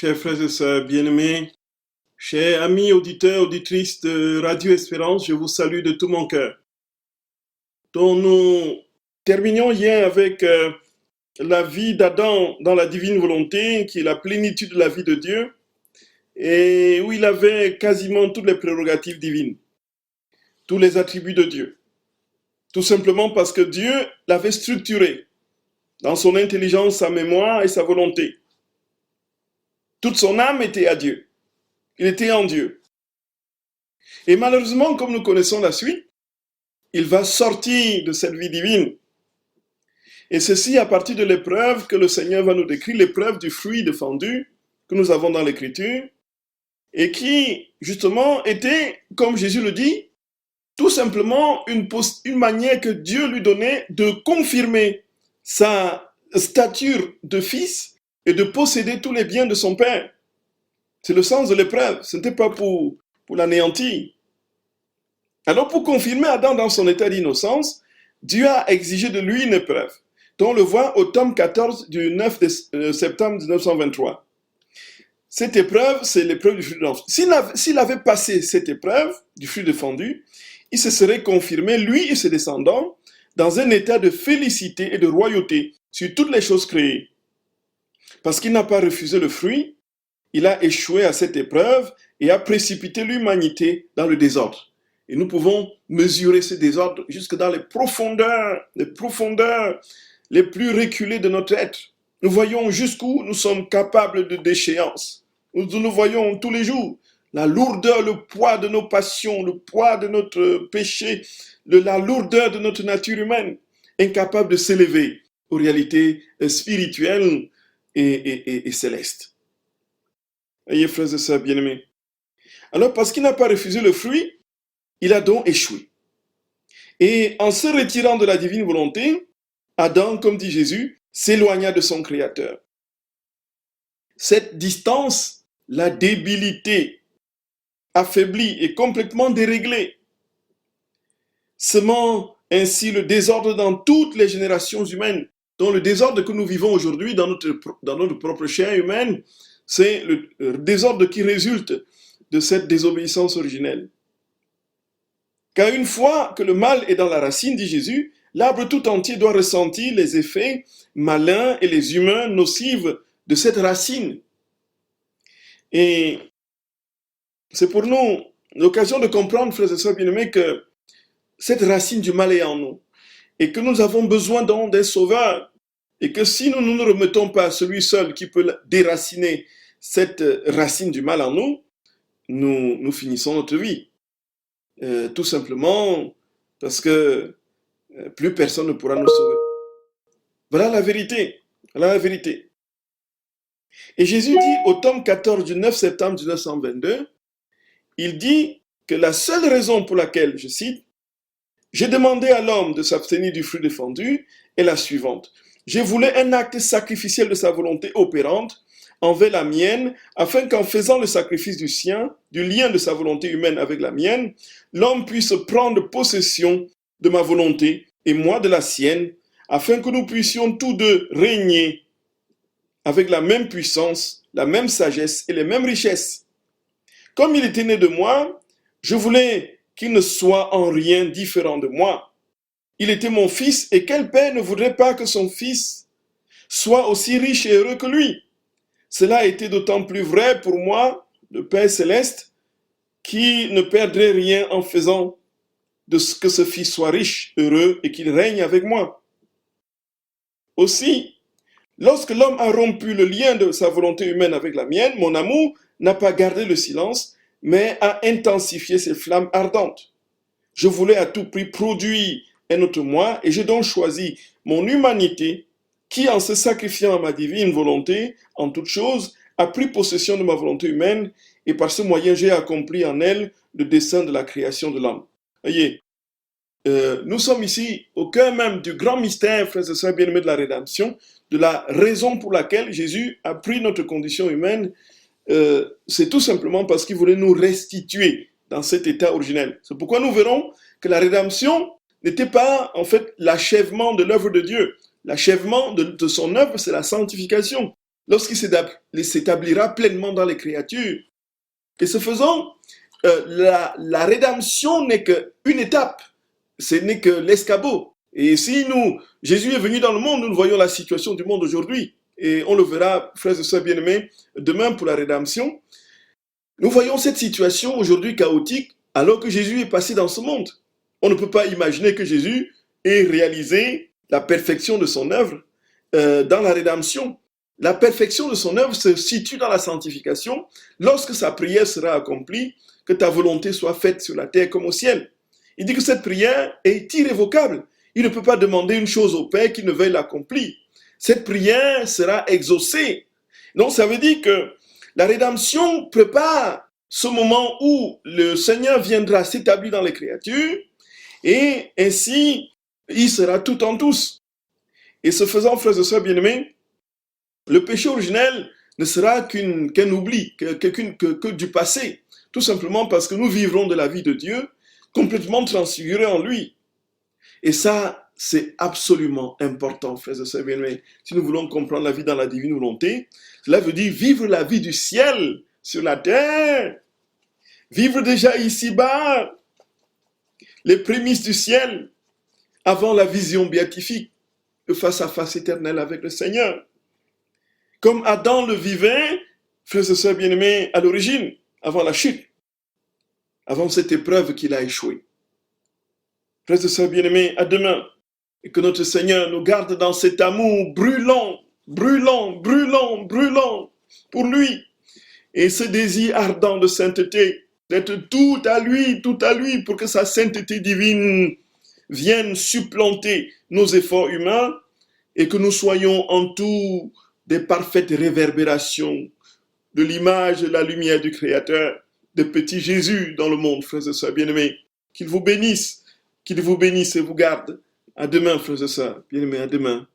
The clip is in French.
Chers frères et sœurs bien-aimés, chers amis auditeurs, auditrices de Radio Espérance, je vous salue de tout mon cœur. Donc nous terminions hier avec la vie d'Adam dans la divine volonté, qui est la plénitude de la vie de Dieu, et où il avait quasiment toutes les prérogatives divines, tous les attributs de Dieu. Tout simplement parce que Dieu l'avait structuré dans son intelligence, sa mémoire et sa volonté. Toute son âme était à Dieu. Il était en Dieu. Et malheureusement, comme nous connaissons la suite, il va sortir de cette vie divine. Et ceci à partir de l'épreuve que le Seigneur va nous décrire, l'épreuve du fruit défendu que nous avons dans l'Écriture, et qui, justement, était, comme Jésus le dit, tout simplement une manière que Dieu lui donnait de confirmer sa stature de fils et de posséder tous les biens de son Père. C'est le sens de l'épreuve, ce n'était pas pour l'anéantir. Alors pour confirmer Adam dans son état d'innocence, Dieu a exigé de lui une épreuve, dont on le voit au tome 14 du 9 septembre 1923. Cette épreuve, c'est l'épreuve du fruit défendu. S'il avait passé cette épreuve du fruit défendu, il se serait confirmé, lui et ses descendants, dans un état de félicité et de royauté sur toutes les choses créées. Parce qu'il n'a pas refusé le fruit, il a échoué à cette épreuve et a précipité l'humanité dans le désordre. Et nous pouvons mesurer ce désordre jusque dans les profondeurs les plus reculées de notre être. Nous voyons jusqu'où nous sommes capables de déchéance. Nous voyons tous les jours la lourdeur, le poids de nos passions, le poids de notre péché, la lourdeur de notre nature humaine, incapable de s'élever aux réalités spirituelles et célestes. Ayez, frères et sœurs bien-aimés. Alors, parce qu'il n'a pas refusé le fruit, il a donc échoué. Et en se retirant de la divine volonté, Adam, comme dit Jésus, s'éloigna de son Créateur. Cette distance, la débilité, affaiblie et complètement déréglée, semant ainsi le désordre dans toutes les générations humaines, dont le désordre que nous vivons aujourd'hui dans notre propre chair humaine, c'est le désordre qui résulte de cette désobéissance originelle. Car une fois que le mal est dans la racine, dit Jésus, l'arbre tout entier doit ressentir les effets malins et les humains nocifs de cette racine. Et c'est pour nous l'occasion de comprendre, frères et sœurs bien-aimés, que cette racine du mal est en nous et que nous avons besoin d'un sauveur. Et que si nous ne nous remettons pas à celui seul qui peut déraciner cette racine du mal en nous, nous finissons notre vie. Tout simplement parce que plus personne ne pourra nous sauver. Voilà la vérité. Voilà la vérité. Et Jésus dit au tome 14 du 9 septembre 1922, il dit que la seule raison pour laquelle, je cite, « J'ai demandé à l'homme de s'abstenir du fruit défendu » est la suivante. « Je voulais un acte sacrificiel de sa volonté opérante envers la mienne, afin qu'en faisant le sacrifice du sien, du lien de sa volonté humaine avec la mienne, l'homme puisse prendre possession de ma volonté et moi de la sienne, afin que nous puissions tous deux régner avec la même puissance, la même sagesse et les mêmes richesses. Comme il était né de moi, je voulais qu'il ne soit en rien différent de moi. Il était mon fils, et quel père ne voudrait pas que son fils soit aussi riche et heureux que lui? Cela a été d'autant plus vrai pour moi, le Père céleste, qui ne perdrait rien en faisant de ce que ce fils soit riche, heureux et qu'il règne avec moi. Aussi, lorsque l'homme a rompu le lien de sa volonté humaine avec la mienne, mon amour n'a pas gardé le silence, mais a intensifié ses flammes ardentes. Je voulais à tout prix produire un autre moi, et j'ai donc choisi mon humanité, qui, en se sacrifiant à ma divine volonté, en toute chose, a pris possession de ma volonté humaine, et par ce moyen, j'ai accompli en elle le dessein de la création de l'homme. Voyez, nous sommes ici au cœur même du grand mystère, frères et sœurs bien-aimés, de la rédemption, de la raison pour laquelle Jésus a pris notre condition humaine. C'est tout simplement parce qu'il voulait nous restituer dans cet état originel. C'est pourquoi nous verrons que la rédemption n'était pas en fait l'achèvement de l'œuvre de Dieu. L'achèvement de son œuvre, c'est la sanctification. lorsqu'il s'établira pleinement dans les créatures. Et ce faisant, la rédemption n'est qu'une étape, ce n'est que l'escabeau. Et si Jésus est venu dans le monde, nous voyons la situation du monde aujourd'hui. Et on le verra, frères et sœurs bien-aimés, demain pour la rédemption. Nous voyons cette situation aujourd'hui chaotique alors que Jésus est passé dans ce monde. On ne peut pas imaginer que Jésus ait réalisé la perfection de son œuvre dans la rédemption. La perfection de son œuvre se situe dans la sanctification lorsque sa prière sera accomplie, que ta volonté soit faite sur la terre comme au ciel. Il dit que cette prière est irrévocable. Il ne peut pas demander une chose au Père qu'il ne veuille l'accomplir. Cette prière sera exaucée. Donc ça veut dire que la rédemption prépare ce moment où le Seigneur viendra s'établir dans les créatures et ainsi il sera tout en tous. Et ce faisant, frères et sœurs bien-aimés, le péché originel ne sera qu'un oubli, que du passé, tout simplement parce que nous vivrons de la vie de Dieu complètement transfigurés en lui. Et ça, c'est absolument important, frères et sœurs bien-aimés. Si nous voulons comprendre la vie dans la divine volonté, cela veut dire vivre la vie du ciel sur la terre, vivre déjà ici-bas, les prémices du ciel, avant la vision béatifique, le face-à-face éternel avec le Seigneur. Comme Adam le vivait, frères et sœurs bien-aimés, à l'origine, avant la chute, avant cette épreuve qu'il a échoué. Frères et sœurs bien-aimés, à demain, et que notre Seigneur nous garde dans cet amour brûlant, brûlant, brûlant, brûlant pour lui, et ce désir ardent de sainteté, d'être tout à lui, pour que sa sainteté divine vienne supplanter nos efforts humains, et que nous soyons en tout des parfaites réverbérations de l'image et la lumière du Créateur, de petit Jésus dans le monde, frères et sœurs bien-aimés. Qu'il vous bénisse et vous garde. À demain, frères et sœurs bien-aimés, à demain.